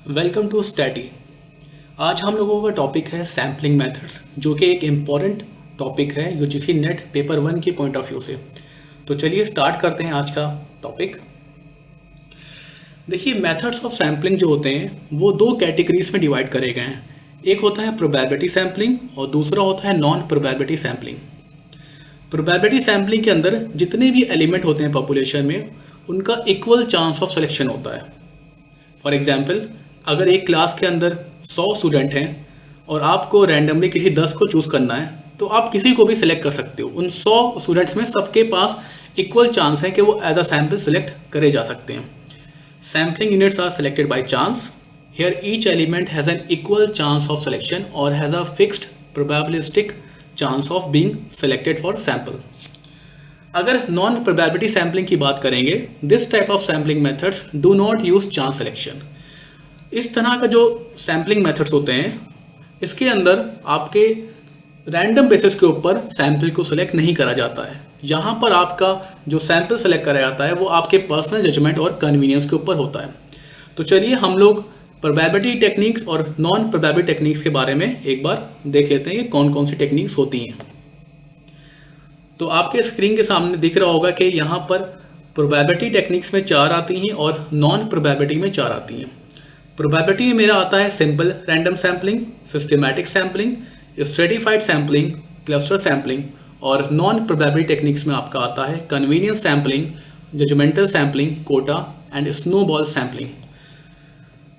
Welcome to study. आज हम लोगों का टॉपिक है सैम्पलिंग मेथड्स, जो कि एक इम्पॉर्टेंट टॉपिक है यूजीसी नेट पेपर 1 की पॉइंट ऑफ व्यू से। तो चलिए स्टार्ट करते हैं आज का टॉपिक। देखिए, मेथड्स ऑफ सैम्पलिंग जो होते हैं वो दो कैटेगरीज में डिवाइड करे गए हैं। एक होता है प्रोबेबिलिटी सैम्पलिंग और दूसरा होता है non probability sampling. Probability sampling के अंदर जितने भी एलिमेंट होते हैं पॉपुलेशन में, उनका इक्वल चांस ऑफ सिलेक्शन होता है। फॉर एग्जाम्पल, अगर एक क्लास के अंदर 100 स्टूडेंट हैं और आपको रैंडमली किसी 10 को चूज़ करना है, तो आप किसी को भी सिलेक्ट कर सकते हो। उन 100 स्टूडेंट्स में सबके पास इक्वल चांस है कि वो एज अ सैम्पल सिलेक्ट करे जा सकते हैं। Sampling units are selected by chance. Here each element has an equal chance of selection और has a fixed probabilistic chance of being selected for sample. अगर non probability sampling की बात करेंगे, this type of sampling methods do not use chance selection. इस तरह का जो sampling methods होते हैं, इसके अंदर आपके रैंडम बेसिस के ऊपर सैम्पल को सिलेक्ट नहीं करा जाता है। यहाँ पर आपका जो सैम्पल सेलेक्ट करा जाता है वो आपके पर्सनल जजमेंट और कन्वीनियंस के ऊपर होता है। तो चलिए हम लोग प्रोबेबिलिटी टेक्निक्स और नॉन प्रोबेबिलिटी टेक्निक्स के बारे में एक बार देख लेते हैं कि कौन कौन सी टेक्निक्स होती हैं। तो आपके स्क्रीन के सामने दिख रहा होगा कि यहाँ पर प्रोबेबिलिटी टेक्निक्स में 4 आती हैं और नॉन प्रोबेबिलिटी में 4 आती हैं। प्रोबेबिलिटी में मेरा आता है simple random sampling, systematic sampling, stratified sampling, cluster sampling. और नॉन प्रोबेबिलिटी टेक्निक्स में आपका आता है convenience sampling, judgmental sampling, quota and snowball sampling.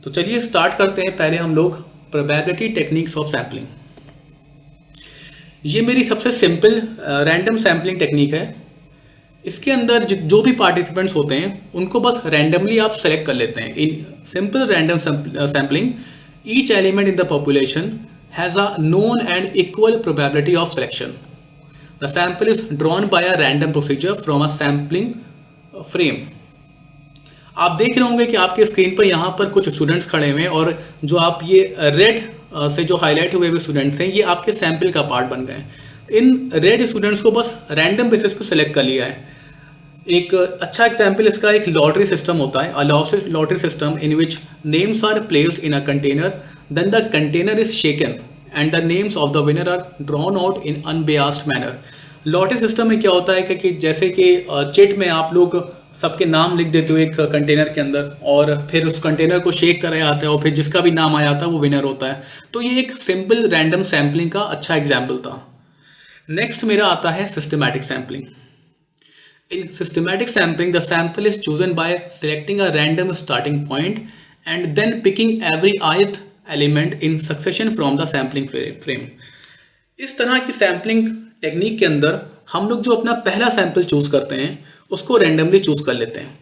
तो चलिए स्टार्ट करते हैं। पहले हम लोग प्रोबेबिलिटी टेक्निक्स ऑफ सैम्पलिंग। ये मेरी सबसे सिंपल रैंडम सैम्पलिंग टेक्निक है। इसके अंदर जो भी पार्टिसिपेंट्स होते हैं उनको बस रैंडमली आप सेलेक्ट कर लेते हैं। In simple random sampling, each element in the population has a known and equal probability of selection. The sample is drawn by a random procedure from a sampling frame. आप देख रहे होंगे कि आपके स्क्रीन पर यहाँ पर कुछ स्टूडेंट्स खड़े हुए हैं और जो आप ये रेड से जो हाईलाइट हुए हुए स्टूडेंट्स हैं, ये आपके सैम्पल का पार्ट बन गए हैं। इन रेड स्टूडेंट्स को बस रैंडम बेसिस पे सिलेक्ट कर लिया है। एक अच्छा एग्जाम्पल इसका एक लॉटरी सिस्टम होता है, a lottery system in which names are placed in a container, then the container is shaken and the names of the winner are drawn out in unbiased manner. Lottery system में क्या होता है कि जैसे कि chit में आप लोग सबके नाम लिख देते हो एक कंटेनर के अंदर, और फिर उस कंटेनर को शेक करा जाता है और फिर जिसका भी नाम आया था वो विनर होता है। तो ये एक सिंपल रैंडम सैम्पलिंग का अच्छा एग्जाम्पल था। नेक्स्ट मेरा आता है systematic sampling. In systematic sampling, the sample is chosen by selecting a random starting point and then picking every ith element in succession from the sampling frame. इस तरह की sampling technique के अंदर हम लोग जो अपना पहला सैंपल चूज करते हैं उसको रैंडमली चूज कर लेते हैं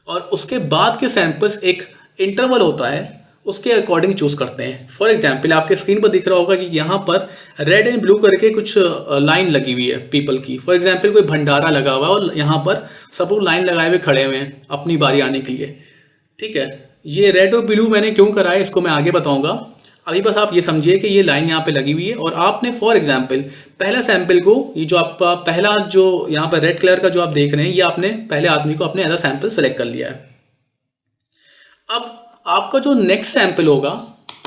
और उसके बाद के सैंपल्स एक इंटरवल होता है उसके अकॉर्डिंग चूज करते हैं। फॉर एग्जाम्पल, आपके स्क्रीन पर दिख रहा होगा कि यहाँ पर रेड एंड ब्लू करके कुछ लाइन लगी हुई है पीपल की। फॉर एग्जाम्पल, कोई भंडारा लगा हुआ है और यहाँ पर सब लोग लाइन लगाए हुए खड़े हुए हैं अपनी बारी आने के लिए। ठीक है, ये रेड और ब्लू मैंने क्यों करा है इसको मैं आगे बताऊंगा। अभी बस आप ये समझिए कि ये लाइन यहाँ पे लगी हुई है और आपने फॉर एग्जाम्पल पहला सैंपल को, ये जो आपका पहला जो यहाँ पर रेड कलर का जो आप देख रहे हैं, ये आपने पहले आदमी को अपने एज अ सैंपल सेलेक्ट कर लिया है। अब आपका जो नेक्स्ट सैंपल होगा,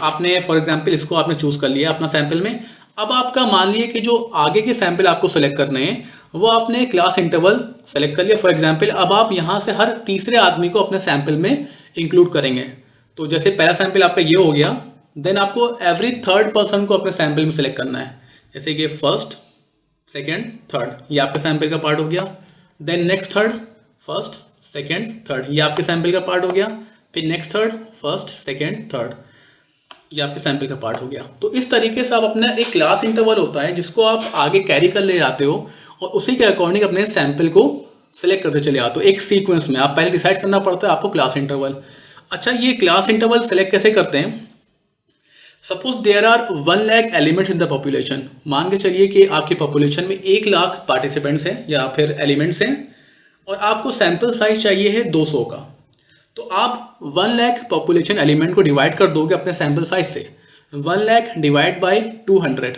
आपने फॉर एग्जांपल इसको आपने चूज कर लिया अपना सैंपल में। अब आपका मान लिए कि जो आगे के सैंपल आपको सेलेक्ट करने हैं वो आपने क्लास इंटरवल सेलेक्ट कर लिया। फॉर एग्जांपल, अब आप यहाँ से हर तीसरे आदमी को अपने सैंपल में इंक्लूड करेंगे। तो जैसे पहला सैंपल आपका ये हो गया, देन आपको एवरी थर्ड पर्सन को अपने सैंपल में सेलेक्ट करना है। जैसे कि फर्स्ट, सेकेंड, थर्ड, ये आपके सैंपल का पार्ट हो गया। Then next third, first, second, third, ये आपके सैंपल का पार्ट हो गया। फिर next third, first, second, third, ये आपके सैंपल का पार्ट हो गया। तो इस तरीके से आप अपना एक क्लास इंटरवल होता है जिसको आप आगे कैरी कर ले जाते हो और उसी के अकॉर्डिंग अपने सैंपल को सिलेक्ट करते चले आते हो एक सीक्वेंस में। आप पहले डिसाइड करना पड़ता है आपको क्लास इंटरवल। अच्छा, ये क्लास इंटरवल सेलेक्ट कैसे करते हैं? Suppose there are 1 lakh elements in the population. मान के चलिए कि आपकी पॉपुलेशन में 1 लाख पार्टिसिपेंट्स हैं या फिर एलिमेंट्स हैं और आपको सैंपल साइज चाहिए है 200 का। तो आप 1 लाख पॉपुलेशन एलिमेंट को डिवाइड कर दोगे अपने सैंपल साइज से। 1 लाख डिवाइड बाय 200,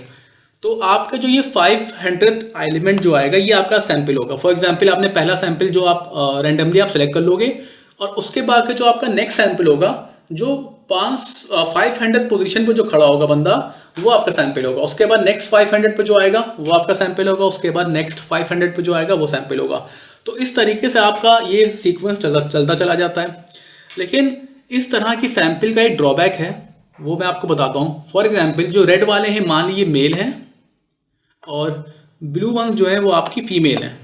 तो आपका जो ये 500th एलिमेंट जो आएगा ये आपका सैंपल होगा। फॉर एग्जांपल, आपने पहला सैंपल जो आप रैंडमली आप सेलेक्ट कर लोगे और उसके बाद का जो आपका नेक्स्ट सैंपल होगा जो 500 पोजीशन पे जो खड़ा होगा बंदा वो आपका सैंपल होगा, उसके बाद नेक्स्ट 500 पे जो आएगा वो आपका सैंपल होगा, उसके बाद नेक्स्ट 500 पे जो आएगा वो सैंपल होगा। तो इस तरीके से आपका ये सीक्वेंस चलता चला जाता है। लेकिन इस तरह की सैंपल का एक ड्रॉबैक है, वो मैं आपको बताता हूँ। फॉर एग्जाम्पल जो रेड वाले हैं मान लीजिए मेल हैं और ब्लू वन जो है वो आपकी फीमेल है,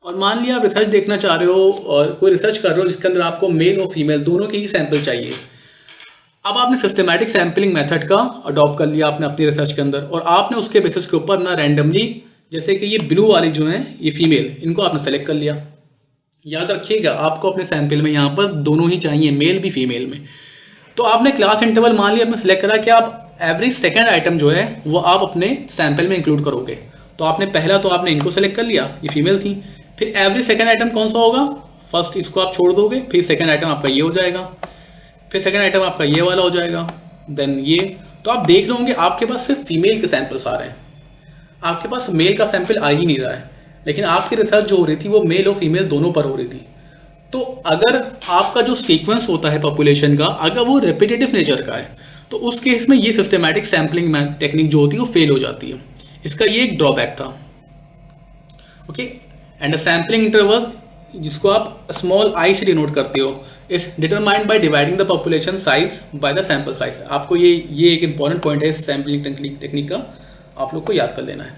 और मान लिया आप रिसर्च देखना चाह रहे हो और कोई रिसर्च कर रहे हो जिसके अंदर आपको मेल और फीमेल दोनों के ही सैंपल चाहिए। अब आपने सिस्टमैटिक सैम्पलिंग मेथड का अडॉप्ट कर लिया आपने अपनी रिसर्च के अंदर, और आपने उसके बेसिस के ऊपर ना रैंडमली, जैसे कि ये ब्लू वाली जो हैं ये फीमेल, इनको आपने सेलेक्ट कर लिया। याद रखिएगा आपको अपने सैंपल में यहाँ पर दोनों ही चाहिए, मेल भी फीमेल में। तो आपने क्लास इंटरवल मान लिया आपने सेलेक्ट करा कि आप एवरी सेकेंड आइटम जो है वो आप अपने सैंपल में इंक्लूड करोगे। तो आपने पहला तो आपने इनको सेलेक्ट कर लिया, ये फीमेल थी। फिर एवरी सेकेंड आइटम कौन सा होगा, फर्स्ट इसको आप छोड़ दोगे, फिर सेकेंड आइटम आपका ये हो जाएगा, फिर सेकेंड आइटम आपका ये वाला हो जाएगा, देन ये। तो आप देख रहे होंगे आपके पास सिर्फ फीमेल के सैंपल्स आ रहे हैं, आपके पास मेल का सैंपल आ ही नहीं रहा है। लेकिन आपकी रिसर्च जो हो रही थी वो मेल और फीमेल दोनों पर हो रही थी। तो अगर आपका जो सीक्वेंस होता है पॉपुलेशन का, अगर वो रेपिटेटिव नेचर का है, तो उस केस में ये सिस्टमैटिक सैम्पलिंग टेक्निक जो होती है वो फेल हो जाती है। इसका ये एक ड्रॉबैक था। ओके, एंड सैम्पलिंग इंटरवल जिसको आप स्मॉल आई से डिनोट करते हो is determined by dividing the population size by the sample size. आपको ये एक इंपॉर्टेंट पॉइंट है इस सैम्पलिंग टेक्निक का, आप लोग को याद कर लेना है।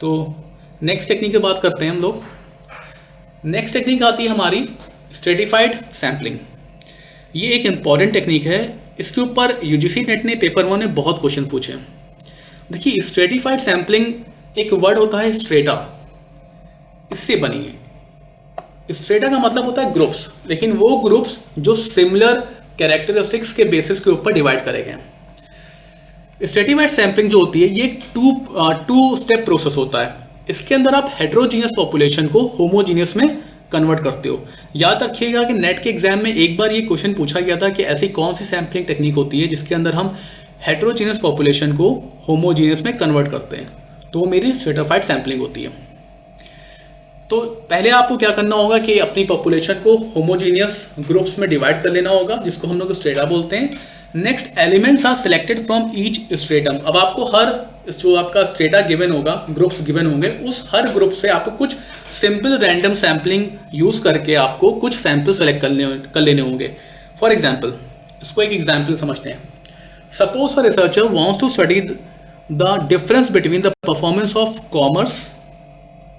तो नेक्स्ट टेक्निक की बात करते हैं हम लोग। नेक्स्ट टेक्निक आती है हमारी स्ट्रेटिफाइड सैम्पलिंग। ये एक इंपॉर्टेंट टेक्निक है, इसके ऊपर यूजीसी नेट ने पेपर 1 में बहुत क्वेश्चन पूछे। देखिए स्ट्रेटिफाइड सैम्पलिंग एक वर्ड होता है स्ट्रेटा, इससे बनी है। स्ट्रेटा का मतलब होता है ग्रुप्स, लेकिन वो ग्रुप्स जो सिमिलर कैरेक्टरिस्टिक्स के बेसिस के ऊपर डिवाइड करे गए। स्ट्रेटिफाइड सैम्पलिंग जो होती है ये टू स्टेप प्रोसेस होता है। इसके अंदर आप हेट्रोजीनियस पॉपुलेशन को होमोजीनियस में कन्वर्ट करते हो। याद रखिएगा कि नेट के एग्जाम में एक बार ये क्वेश्चन पूछा गया था कि ऐसी कौन सी सैम्पलिंग टेक्निक होती है जिसके अंदर हम हेट्रोजीनियस पॉपुलेशन को होमोजीनियस में कन्वर्ट करते हैं, तो वो मेरी स्ट्रेटिफाइड सैम्पलिंग होती है। तो पहले आपको क्या करना होगा कि अपनी पॉपुलेशन को होमोजीनियस ग्रुप्स में डिवाइड कर लेना होगा, जिसको हम लोग स्ट्रेटा बोलते हैं। Next elements are selected from each stratum. अब आपको हर जो आपका स्ट्रेटा गिवन होगा, ग्रुप्स गिवन होंगे, उस हर ग्रुप से आपको कुछ सिंपल रैंडम सैम्पलिंग यूज करके आपको कुछ सैंपल सेलेक्ट कर लेने होंगे। फॉर एग्जाम्पल, इसको एक एग्जाम्पल समझते हैं। Suppose a researcher wants to study the difference between the performance of commerce,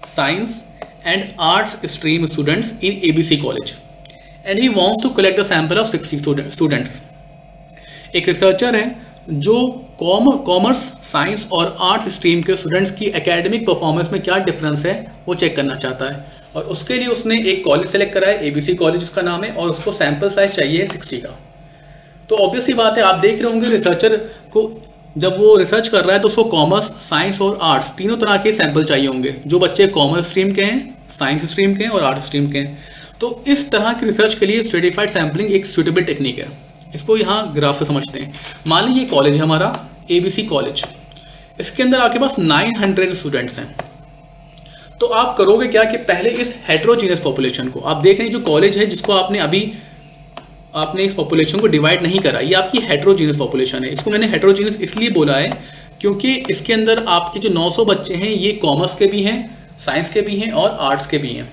science and arts stream students in ABC college and he wants to collect the sample of 60 students. एक researcher है जो commerce, science और arts stream के students की academic performance में क्या difference है वो चेक करना चाहता है, और उसके लिए उसने एक कॉलेज सेलेक्ट करा है, ABC कॉलेज उसका नाम है, और उसको सैंपल साइज चाहिए है 60 का। तो ऑब्वियस सी बात है, आप देख रहे होंगे रिसर्चर को जब वो रिसर्च कर रहा है तो उसको कॉमर्स, साइंस और आर्ट्स तीनों तरह के सैंपल चाहिए होंगे, जो बच्चे कॉमर्स स्ट्रीम के हैं, साइंस स्ट्रीम के हैं और आर्ट्स स्ट्रीम के हैं। तो इस तरह की रिसर्च के लिए स्ट्रेटिफाइड सैम्पलिंग एक सूटेबल टेक्निक है। इसको यहाँ ग्राफ से समझते हैं। मान लीजिए कॉलेज है हमारा ABC कॉलेज, इसके अंदर आपके पास 900 स्टूडेंट्स हैं। तो आप करोगे क्या कि पहले इस हेट्रोजीनियस पॉपुलेशन को, आप देख रहे हैं जो कॉलेज है जिसको आपने इस पॉपुलेशन को डिवाइड नहीं करा, ये आपकी हेट्रोजीनियस पॉपुलेशन है। इसको मैंने हेट्रोजीनियस इसलिए बोला है क्योंकि इसके अंदर आपके जो 900 बच्चे हैं ये कॉमर्स के भी हैं, साइंस के भी हैं और आर्ट्स के भी हैं।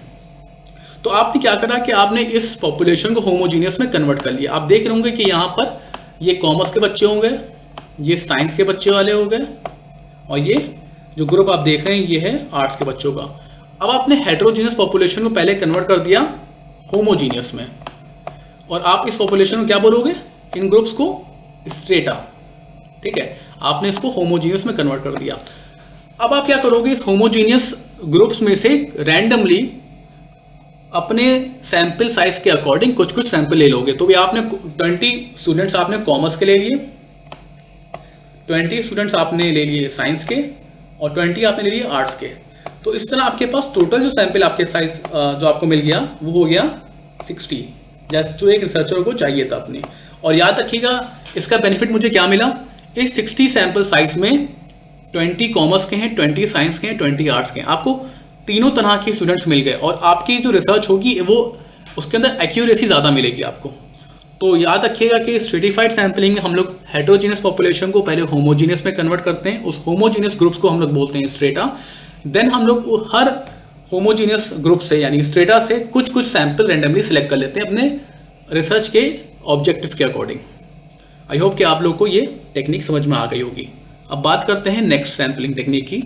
तो आपने क्या करा कि आपने इस पॉपुलेशन को होमोजीनियस में कन्वर्ट कर लिया। आप देख रहे होंगे कि यहाँ पर ये कॉमर्स के बच्चे होंगे, ये साइंस के बच्चे वाले हो गए, और ये जो ग्रुप आप देख रहे हैं ये है आर्ट्स के बच्चों का। अब आपने हेट्रोजीनियस पॉपुलेशन को पहले कन्वर्ट कर दिया होमोजीनियस में, और आप इस पॉपुलेशन को क्या बोलोगे, इन ग्रुप्स को स्ट्रेटा। ठीक है, आपने इसको होमोजीनियस में कन्वर्ट कर दिया। अब आप क्या करोगे, इस होमोजीनियस ग्रुप्स में से रैंडमली अपने सैंपल साइज के अकॉर्डिंग कुछ कुछ सैंपल ले लोगे। तो भी आपने 20 स्टूडेंट्स आपने कॉमर्स के ले लिए, 20 स्टूडेंट्स आपने ले लिए साइंस के, और 20 आपने ले लिए आर्ट्स के। तो इस तरह आपके पास टोटल जो सैंपल आपके साइज जो आपको मिल गया वो हो गया 60, जैसे जो एक रिसर्चर को चाहिए था अपने। और याद रखिएगा इसका बेनिफिट मुझे क्या मिला, इस 60 सैंपल साइज में 20 कॉमर्स के हैं, 20 साइंस के हैं, 20 आर्ट्स के हैं, आपको तीनों तरह के स्टूडेंट्स मिल गए, और आपकी जो रिसर्च होगी वो उसके अंदर एक्यूरेसी ज़्यादा मिलेगी आपको। तो याद रखिएगा कि स्ट्रेटिफाइड सैम्पलिंग में हम लोग हेटेरोजीनियस पॉपुलेशन को पहले होमोजीनियस में कन्वर्ट करते हैं, उस होमोजीनियस ग्रुप्स को हम लोग बोलते हैं स्ट्रेटा। देन हम लोग हर होमोजीनियस ग्रुप से यानी स्ट्रेटा से कुछ कुछ सैंपल रैंडमली सिलेक्ट कर लेते हैं अपने रिसर्च के ऑब्जेक्टिव के अकॉर्डिंग। आई होप कि आप लोग को ये टेक्निक समझ में आ गई होगी। अब बात करते हैं नेक्स्ट सैम्पलिंग टेक्निक की,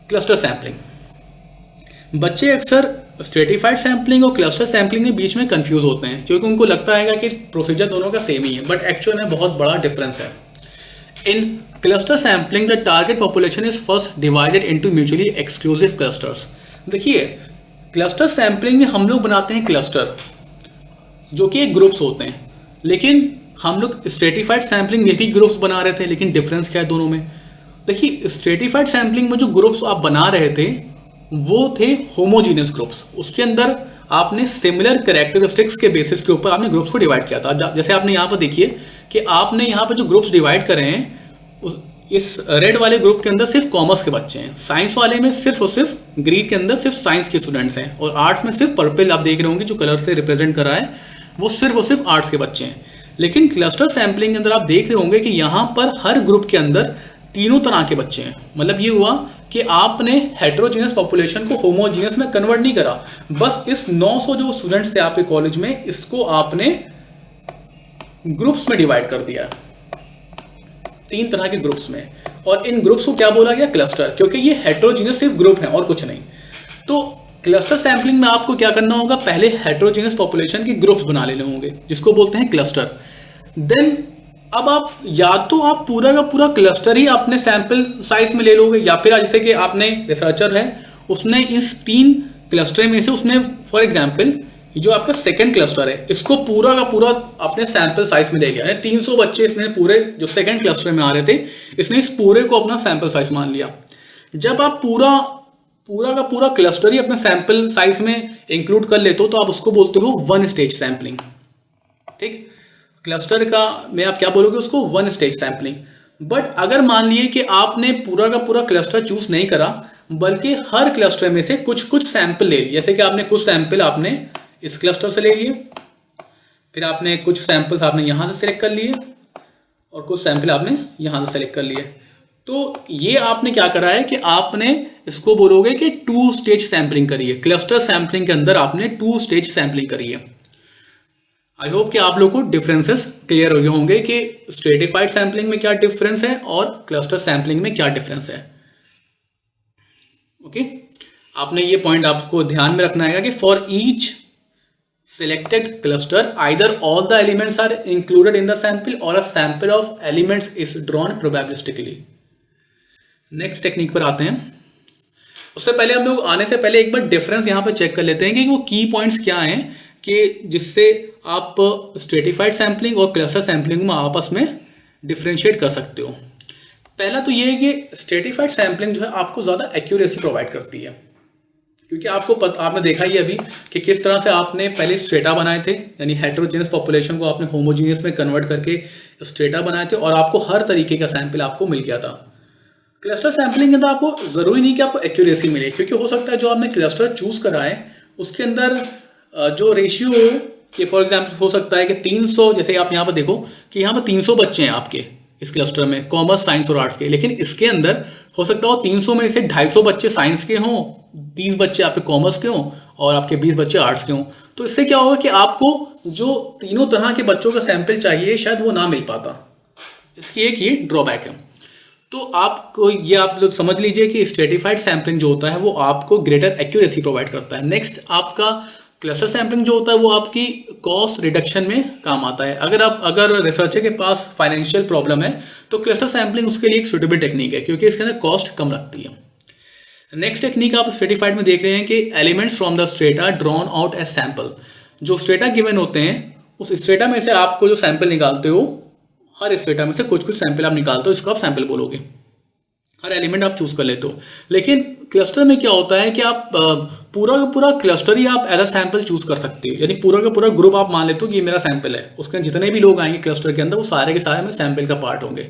क्लस्टर सैम्पलिंग। बच्चे अक्सर स्ट्रेटिफाइड सैम्पलिंग और क्लस्टर सैम्पलिंग के बीच में कंफ्यूज होते हैं क्योंकि उनको लगता है कि प्रोसीजर दोनों का सेम ही है, बट एक्चुअल में बहुत बड़ा डिफरेंस है। इन cluster sampling the target population is first divided into mutually exclusive clusters. देखिए, क्लस्टर सैम्पलिंग में हम लोग बनाते हैं क्लस्टर जो कि एक ग्रुप्स होते हैं, लेकिन हम लोग स्ट्रेटिफाइड सैम्पलिंग में भी ग्रुप्स बना रहे थे। लेकिन डिफरेंस क्या है दोनों में? देखिए, स्ट्रेटिफाइड सैम्पलिंग में जो ग्रुप्स आप बना रहे थे वो थे होमोजीनियस ग्रुप्स। उसके अंदर आपने सिमिलर कैरेक्टरिस्टिक्स के बेसिस के ऊपर आपने ग्रुप्स को डिवाइड किया था। जैसे आपने यहाँ पर देखिए कि आपने यहाँ पर जो ग्रुप्स डिवाइड करे हैं, इस रेड वाले ग्रुप के अंदर सिर्फ कॉमर्स के बच्चे हैं, साइंस वाले में सिर्फ और सिर्फ ग्रीन के अंदर सिर्फ साइंस के स्टूडेंट्स हैं, और आर्ट्स में सिर्फ पर्पल आप देख रहे होंगे जो कलर से रिप्रेजेंट करा है वो सिर्फ और सिर्फ आर्ट्स के बच्चे हैं। लेकिन क्लस्टर सैम्पलिंग के अंदर आप देख रहे होंगे कि यहाँ पर हर ग्रुप के अंदर तीनों तरह के बच्चे हैं। मतलब ये हुआ कि आपने हेटेरोजीनियस पॉपुलेशन को होमोजीनियस में कन्वर्ट नहीं करा, बस इस 900 जो स्टूडेंट्स थे आपके कॉलेज में, इसको आपने ग्रुप्स में डिवाइड कर दिया, 3 तरह के ग्रुप्स में। और इन ग्रुप्स को क्या बोला गया? क्लस्टर, क्योंकि ये हेटेरोजीनियस सिर्फ ग्रुप है और कुछ नहीं। तो क्लस्टर सैम्पलिंग में आपको क्या करना होगा? पहले हेटेरोजीनियस पॉपुलेशन के ग्रुप्स बना लेने होंगे जिसको बोलते हैं क्लस्टर। देन अब आप या तो आप पूरा का पूरा क्लस्टर ही अपने सैंपल साइज में ले लोगे, या फिर जैसे कि आपने रिसर्चर है उसने इस 3 क्लस्टर में से उसने फॉर एग्जांपल जो आपका सेकंड क्लस्टर है इसको पूरा का पूरा अपने सैंपल साइज में ले लिया है। 300 बच्चे इसने पूरे जो सेकंड क्लस्टर में आ रहे थे, इसने इस पूरे को अपना सैंपल साइज मान लिया। जब आप पूरा का पूरा क्लस्टर ही अपने सैंपल साइज में इंक्लूड कर लेते हो तो आप उसको बोलते हो 1 स्टेज सैम्पलिंग। ठीक, क्लस्टर का में आप क्या बोलोगे? उसको 1 स्टेज सैम्पलिंग। बट अगर मान लिए कि आपने पूरा का पूरा क्लस्टर चूज नहीं करा, बल्कि हर क्लस्टर में से कुछ कुछ सैंपल ले लिए, जैसे कि आपने कुछ सैंपल आपने इस क्लस्टर से ले लिए, फिर आपने कुछ सैंपल्स आपने यहां से सिलेक्ट कर लिए, और कुछ सैंपल आपने यहां से सिलेक्ट कर लिए। तो ये आपने क्या करा है कि आपने इसको बोलोगे कि 2 स्टेज सैम्पलिंग करिए। क्लस्टर सैम्पलिंग के अंदर आपने 2 स्टेज सैम्पलिंग करिए। आई होप कि आप लोगों को डिफरेंसेस क्लियर हो गए होंगे कि स्ट्रेटिफाइड सैम्पलिंग में क्या डिफरेंस है और क्लस्टर सैम्पलिंग में क्या डिफरेंस है। ओके, आपने ये पॉइंट आपको ध्यान में रखना है कि for each selected cluster either all the elements are included in the sample or a sample of elements is drawn probabilistically। Next technique पर आते हैं। उससे पहले हम लोग आने से पहले एक बार डिफरेंस यहाँ पर चेक कर लेते हैं कि वो की पॉइंट्स क्या हैं कि जिससे आप स्ट्रेटिफाइड सैम्पलिंग और क्लस्टर सैम्पलिंग में आपस में डिफ्रेंशिएट कर सकते हो। पहला तो ये है कि स्ट्रेटिफाइड सैम्पलिंग जो है आपको ज़्यादा एक्यूरेसी प्रोवाइड करती है, क्योंकि आपने देखा ही अभी कि किस तरह से आपने पहले स्ट्रेटा बनाए थे, यानी हेटेरोजीनियस पॉपुलेशन को आपने होमोजीनियस में कन्वर्ट करके स्ट्रेटा बनाए थे और आपको हर तरीके का सैंपल आपको मिल गया था। क्लस्टर सैम्पलिंग के अंदर आपको ज़रूरी नहीं कि आपको एक्यूरेसी मिले, क्योंकि हो सकता है जो आपने क्लस्टर चूज़ करा है उसके अंदर जो रेशियो हो कि फॉर एग्जाम्पल हो सकता है कि 300, जैसे आप यहाँ पर देखो कि यहाँ पर 300 बच्चे हैं आपके इस क्लस्टर में, कॉमर्स साइंस और आर्ट्स के, लेकिन इसके अंदर हो सकता हो 300 में से 250 बच्चे साइंस के हों, 30 बच्चे आपके कॉमर्स के हों और आपके 20 बच्चे आर्ट्स के हों। तो इससे क्या होगा कि आपको जो तीनों तरह के बच्चों का सैंपल चाहिए शायद वो ना मिल पाता। इसकी एक ये ड्रॉबैक है। तो आपको ये आप लोग समझ लीजिए कि स्ट्रेटिफाइड सैम्पलिंग जो होता है वो आपको ग्रेटर एक्यूरेसी प्रोवाइड करता है। नेक्स्ट आपका क्लस्टर सैम्पलिंग जो होता है वो आपकी कॉस्ट रिडक्शन में काम आता है। अगर रिसर्चर के पास फाइनेंशियल प्रॉब्लम है तो क्लस्टर सैम्पलिंग उसके लिए एक सुटेबल टेक्निक है, क्योंकि इसके अंदर कॉस्ट कम लगती है। नेक्स्ट टेक्निक आप स्ट्रेटिफाइड में देख रहे हैं कि elements from the strata drawn out as sample. जो स्ट्रेटा गिवन होते हैं उस स्ट्रेटा में से आपको जो सैंपल निकालते हो, हर स्ट्रेटा में से कुछ कुछ सैंपल आप निकालते हो, इसको आप सैंपल बोलोगे। हर एलिमेंट आप चूज कर लेते हो। लेकिन क्लस्टर में क्या होता है कि आप पूरा का पूरा क्लस्टर ही आप एज अ सैंपल चूज कर सकते हो, यानी पूरा का पूरा ग्रुप आप मान लेते हो कि ये मेरा सैंपल है, उसके जितने भी लोग आएंगे क्लस्टर के अंदर वो सारे के सारे में सैंपल का पार्ट होंगे।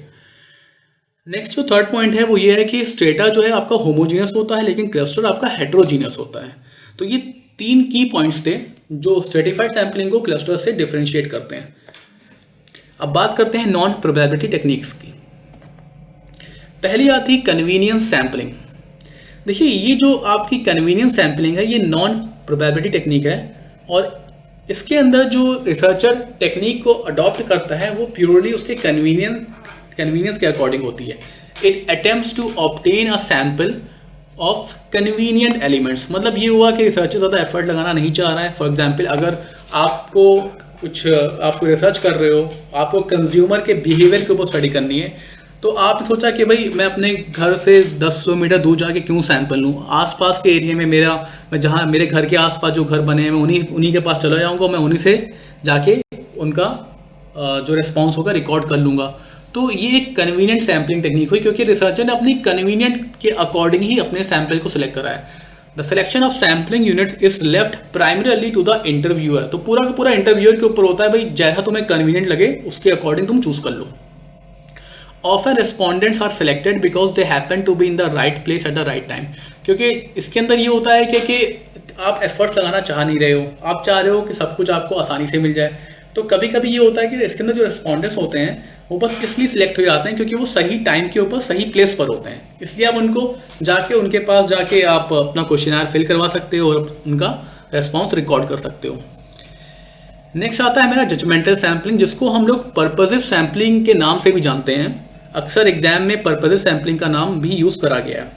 नेक्स्ट जो थर्ड पॉइंट है वो ये है कि स्ट्रेटा जो है आपका होमोजीनियस होता है, लेकिन क्लस्टर आपका हेटेरोजीनियस होता है। तो ये 3 की पॉइंट्स थे जो स्ट्रेटिफाइड सैम्पलिंग को क्लस्टर से डिफरेंशिएट करते हैं। अब बात करते हैं नॉन प्रोबेबिलिटी टेक्निक्स की। पहली आती कन्वीनियंस सैम्पलिंग। देखिए ये जो आपकी कन्वीनियंस सैम्पलिंग है ये नॉन प्रोबेबिलिटी टेक्निक है और इसके अंदर जो रिसर्चर टेक्निक को अडॉप्ट करता है वो प्योरली उसके कन्वीनियंस के अकॉर्डिंग होती है। It attempts to obtain a sample of convenient elements. मतलब ये हुआ कि रिसर्चर ज़्यादा एफर्ट लगाना नहीं चाह रहा है। फॉर एग्जांपल अगर आपको रिसर्च कर रहे हो, आपको कंज्यूमर के बिहेवियर के ऊपर स्टडी करनी है, तो आपने सोचा कि भाई मैं अपने घर से 10 किलोमीटर दूर जाके क्यों सैंपल लूँ, आसपास के एरिया में मैं जहाँ मेरे घर के आसपास जो घर बने हैं मैं उन्हीं के पास चला जाऊँगा, मैं उन्हीं से जाके उनका जो रिस्पॉन्स होगा रिकॉर्ड कर लूँगा। तो ये एक कन्वीनियंट सैम्पलिंग टेक्निक हुई क्योंकि रिसर्चर ने अपनी कन्वीनियंट के अकॉर्डिंग ही अपने सैंपल को सिलेक्ट करा है। The selection of sampling unit is left primarily to the interviewer. तो पूरा का पूरा इंटरव्यूअर के ऊपर होता है, भाई जैसा तुम्हें कन्वीनियंट लगे उसके अकॉर्डिंग तुम चूज कर लो। Often respondents are selected because they happen to be in the right place at the right time। क्योंकि इसके अंदर ये होता है कि आप एफर्ट्स लगाना चाह नहीं रहे हो, आप चाह रहे हो कि सब कुछ आपको आसानी से मिल जाए। तो कभी कभी ये होता है कि इसके अंदर जो रिस्पॉन्डेंट्स होते हैं वो बस इसलिए सिलेक्ट हो जाते हैं क्योंकि वो सही टाइम के ऊपर सही प्लेस पर होते हैं, इसलिए आप उनके पास जाके आप अपना क्वेश्चनर फिल करवा सकते हो और उनका रेस्पॉन्स रिकॉर्ड कर सकते हो। नेक्स्ट आता है मेरा जजमेंटल सैम्पलिंग, जिसको हम लोग पर्पसिव सैम्पलिंग के नाम से भी जानते हैं। अक्सर एग्जाम में पर्पसिव सैम्पलिंग का नाम भी यूज़ करा गया है।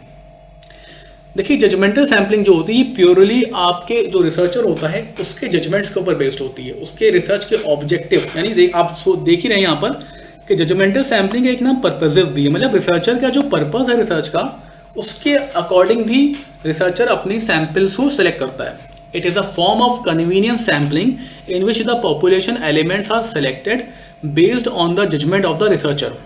देखिए जजमेंटल सैम्पलिंग जो होती है प्योरली आपके जो रिसर्चर होता है उसके जजमेंट्स के ऊपर बेस्ड होती है, उसके रिसर्च के ऑब्जेक्टिव। यानी आप देख ही रहे हैं यहाँ पर कि जजमेंटल सैम्पलिंग एक नाम पर्पसिव भी है, मतलब रिसर्चर का जो पर्पस है रिसर्च का उसके अकॉर्डिंग भी रिसर्चर अपनी सैम्पल्स को सिलेक्ट करता है। It is a form of convenience sampling in which the population elements are selected based on the judgment of the researcher.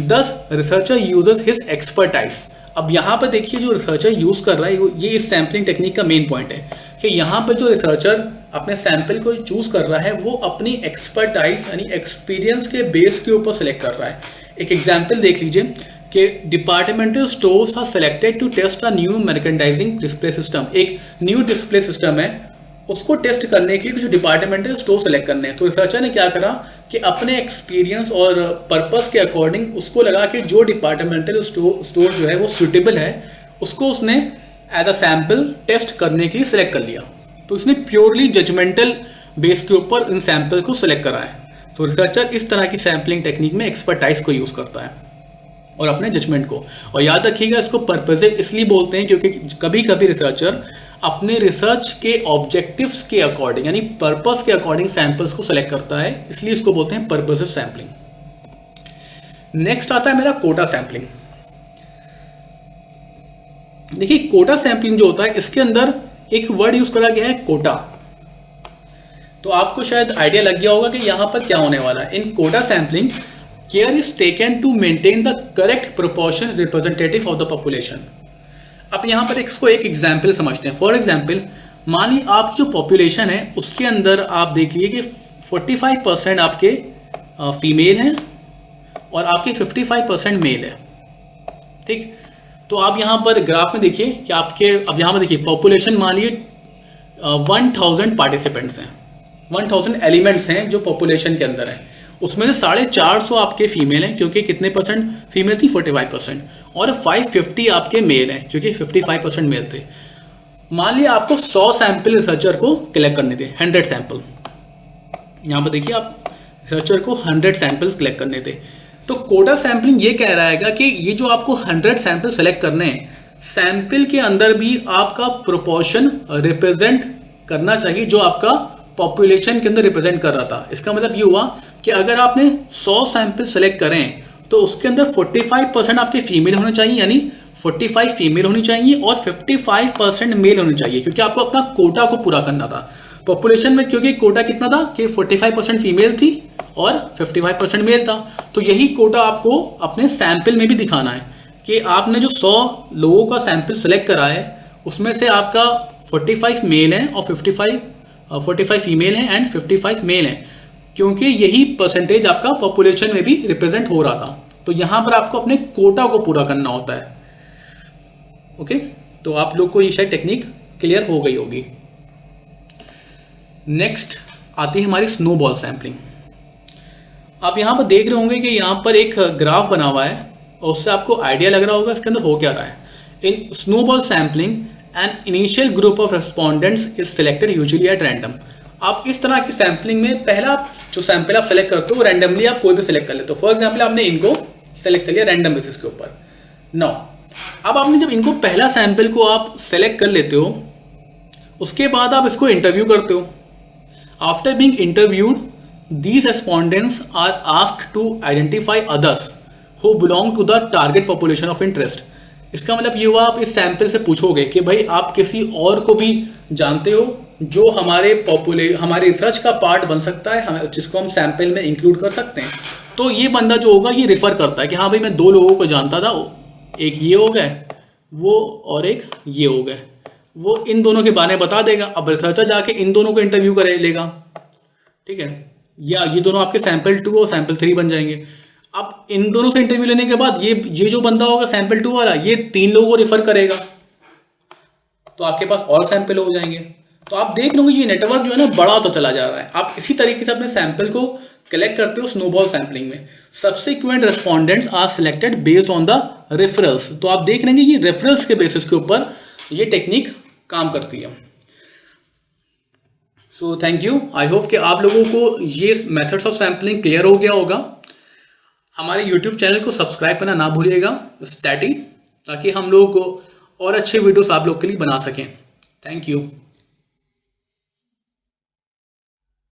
Thus researcher uses his expertise। अब यहाँ पर देखिए जो रिसर्चर यूज़ कर रहा है ये इस सैम्पलिंग टेक्निक का मेन पॉइंट है कि यहाँ पर जो रिसर्चर अपने सैंपल को चूज़ कर रहा है वो अपनी एक्सपर्टाइज यानी एक्सपीरियंस के बेस के ऊपर सेलेक्ट कर रहा है। एक एग्जांपल देख लीजिए कि departmental stores are selected to test a new merchandising display system. एक न्यू डिस्प्ले सिस्टम है, उसको टेस्ट करने के लिए कुछ डिपार्टमेंटल स्टोर सेलेक्ट करने हैं। तो रिसर्चर ने क्या करा कि अपने एक्सपीरियंस और पर्पस के अकॉर्डिंग उसको लगा कि जो डिपार्टमेंटल स्टोर जो है वो सूटेबल है उसको उसने एज अ सैम्पल टेस्ट करने के लिए सिलेक्ट कर लिया। तो इसने प्योरली जजमेंटल बेस के ऊपर इन सैंपल को सिलेक्ट करा है। तो रिसर्चर इस तरह की सैम्पलिंग टेक्निक में एक्सपर्टाइज को यूज़ करता है और अपने जजमेंट को। और याद रखिएगा इसको पर्पसिव इसलिए बोलते हैं क्योंकि कभी कभी रिसर्चर अपने रिसर्च के ऑब्जेक्टिव्स के अकॉर्डिंग यानी पर्पस के अकॉर्डिंग सैंपल्स को सेलेक्ट करता है, इसलिए इसको बोलते हैं पर्पसिव सैम्पलिंग। नेक्स्ट आता है मेरा कोटा सैम्पलिंग। देखिए कोटा सैम्पलिंग जो होता है इसके अंदर एक वर्ड यूज करा गया है कोटा। तो आपको शायद आइडिया लग गया होगा कि यहां पर क्या होने वाला है। In quota sampling care is taken to maintain the correct proportion representative of the population. अब यहाँ पर इसको एक एग्जाम्पल समझते हैं। फॉर एग्जाम्पल मान ली आप जो पॉपुलेशन है उसके अंदर आप देख लीजिए कि 45% आपके फीमेल हैं और आपके 55% मेल है, ठीक। तो आप यहाँ पर ग्राफ में देखिए कि आपके अब यहाँ पर देखिए पॉपुलेशन मान लीजिए 1000 पार्टिसिपेंट्स हैं, 1000 एलिमेंट्स हैं जो पॉपुलेशन के अंदर है। उसमें से 450 आपके फीमेल हैं क्योंकि कितने परसेंट फीमेल थी 45%, और 550 आपके मेल हैं क्योंकि 55% मेल थे। मान लिया आपको 100 सैंपल रिसर्चर को कलेक्ट करने थे, 100 सैंपल। यहाँ पर देखिए आप रिसर्चर को 100 सैंपल कलेक्ट करने थे। तो कोटा सैम्पलिंग ये कह रहा है कि ये जो आपको 100 सैंपल सेलेक्ट करने हैं, सैंपल के अंदर भी आपका प्रोपोर्शन रिप्रेजेंट करना चाहिए जो आपका पॉपुलेशन के अंदर रिप्रेजेंट कर रहा था। इसका मतलब ये हुआ कि अगर आपने 100 सैंपल सेलेक्ट करें तो उसके अंदर 45% आपके फीमेल होने चाहिए, यानी 45 फीमेल होनी चाहिए और 55% मेल होने चाहिए, क्योंकि आपको अपना कोटा को पूरा करना था पॉपुलेशन में। क्योंकि कोटा कितना था कि 45% फीमेल थी और 55% मेल था। तो यही कोटा आपको अपने सैंपल में भी दिखाना है कि आपने जो 100 लोगों का सैंपल सेलेक्ट करा है उसमें से आपका 45 मेल है और 45 फीमेल हैं एंड 55 मेल हैं, क्योंकि यही परसेंटेज आपका पॉपुलेशन में भी रिप्रेजेंट हो रहा था। तो यहाँ पर आपको अपने कोटा को पूरा करना होता है। ओके, तो आप लोग को ये शायद टेक्निक क्लियर हो गई होगी। नेक्स्ट आती है हमारी स्नोबॉल सैम्पलिंग। आप यहाँ पर देख रहे होंगे कि यहाँ पर एक ग्राफ बना हुआ है और उससे आपको आइडिया लग रहा होगा इसके अंदर हो क्या रहा है। In snowball sampling an initial group of respondents is selected usually at random. आप इस तरह की सैम्पलिंग में पहला जो सैंपल आप सेलेक्ट करते हो वो रैंडमली आप कोई भी सिलेक्ट कर लेते हो। फॉर एग्जाम्पल आपने इनको सेलेक्ट कर लिया रैंडम बेसिस के ऊपर। नाउ अब आपने जब इनको पहला सैंपल को आप सेलेक्ट कर लेते हो उसके बाद आप इसको इंटरव्यू करते हो। After being interviewed these respondents are asked to identify others who belong to the target population of interest। इसका मतलब ये हुआ आप इस सैंपल से पूछोगे कि भाई आप किसी और को भी जानते हो जो हमारे रिसर्च का पार्ट बन सकता है, जिसको हम सैंपल में इंक्लूड कर सकते हैं। तो ये बंदा जो होगा ये रिफर करता है कि हाँ भाई मैं 2 लोगों को जानता था, एक ये हो गए वो और एक ये हो गए, वो इन दोनों के बारे में बता देगा। अब रिसर्चर जाके इन दोनों को इंटरव्यू करे लेगा, ठीक है, या ये दोनों आपके सैंपल 2 और सैंपल 3 बन जाएंगे। अब इन दोनों से इंटरव्यू लेने के बाद ये जो बंदा होगा सैंपल 2 वाला ये 3 लोगों को रेफर करेगा, तो आपके पास और सैंपल हो जाएंगे। तो आप देख लोगे ये नेटवर्क जो है ना बड़ा होता चला जा रहा है। आप इसी तरीके से अपने सैंपल को कलेक्ट करते हो स्नोबॉल सैंपलिंग में। Subsequent respondents are selected based on the referrals. तो आप देख लेंगे ये रेफरल्स के बेसिस के ऊपर ये टेक्निक काम करती है। So thank you. I hope कि आप लोगों को ये मेथड्स ऑफ सैम्पलिंग क्लियर हो गया होगा। हमारे यूट्यूब चैनल को सब्सक्राइब करना ना भूलिएगा स्टैटी, ताकि हम लोग को और अच्छे वीडियोस आप लोग के लिए बना सकें। Thank you.